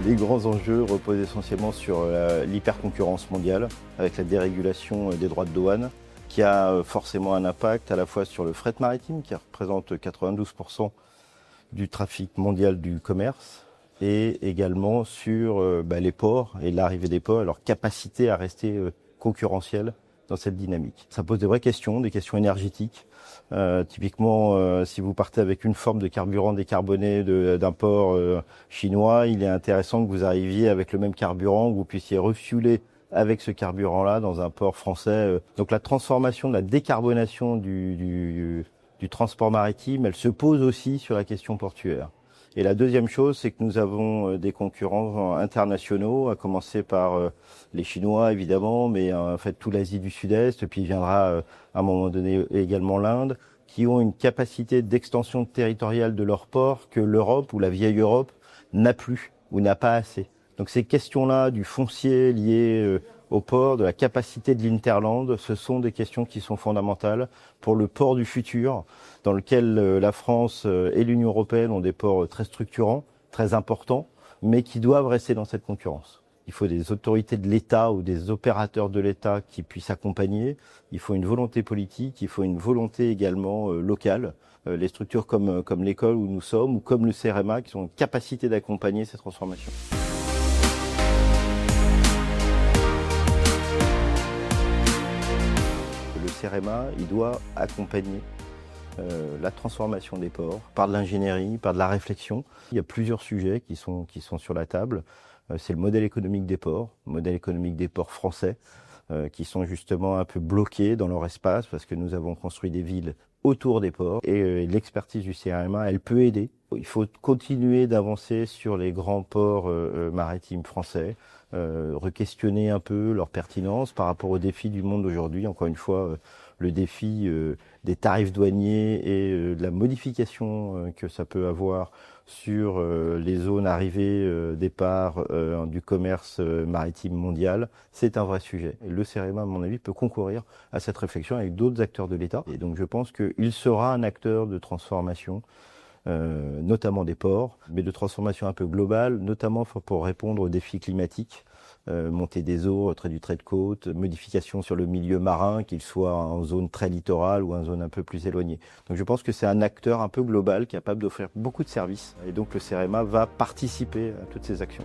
Les grands enjeux reposent essentiellement sur l'hyperconcurrence mondiale, avec la dérégulation des droits de douane, qui a forcément un impact à la fois sur le fret maritime, qui représente 92% du trafic mondial du commerce, et également sur les ports et l'arrivée des ports et leur capacité à rester concurrentiels dans cette dynamique. Ça pose des vraies questions, des questions énergétiques. Typiquement, si vous partez avec une forme de carburant décarboné d'un port chinois, il est intéressant que vous arriviez avec le même carburant, que vous puissiez refueler avec ce carburant-là dans un port français. Donc la transformation, la décarbonation du transport maritime, elle se pose aussi sur la question portuaire. Et la deuxième chose, c'est que nous avons des concurrents internationaux, à commencer par les Chinois évidemment, mais en fait toute l'Asie du Sud-Est, puis il viendra à un moment donné également l'Inde, qui ont une capacité d'extension territoriale de leur port que l'Europe ou la vieille Europe n'a plus ou n'a pas assez. Donc ces questions-là du foncier lié au port, de la capacité de l'Hinterland, ce sont des questions qui sont fondamentales pour le port du futur, dans lequel la France et l'Union européenne ont des ports très structurants, très importants, mais qui doivent rester dans cette concurrence. Il faut des autorités de l'État ou des opérateurs de l'État qui puissent accompagner. Il faut une volonté politique, il faut une volonté également locale. Les structures comme l'école où nous sommes ou comme le CEREMA qui ont une capacité d'accompagner ces transformations. Le CEREMA, il doit accompagner la transformation des ports par de l'ingénierie, par de la réflexion. Il y a plusieurs sujets qui sont sur la table. C'est le modèle économique des ports, français, qui sont justement un peu bloqués dans leur espace parce que nous avons construit des villes autour des ports et l'expertise du CEREMA, elle peut aider. Il faut continuer d'avancer sur les grands ports maritimes français, re-questionner un peu leur pertinence par rapport aux défis du monde d'aujourd'hui. Encore une fois, le défi des tarifs douaniers et de la modification que ça peut avoir sur les zones arrivées, départ du commerce maritime mondial, c'est un vrai sujet. Et le CEREMA, à mon avis, peut concourir à cette réflexion avec d'autres acteurs de l'État. Et donc je pense qu'il sera un acteur de transformation, notamment des ports, mais de transformation un peu globale, notamment pour répondre aux défis climatiques. Montée des eaux, retrait du trait de côte, modification sur le milieu marin, qu'il soit en zone très littorale ou en zone un peu plus éloignée. Donc je pense que c'est un acteur un peu global, capable d'offrir beaucoup de services. Et donc le CEREMA va participer à toutes ces actions.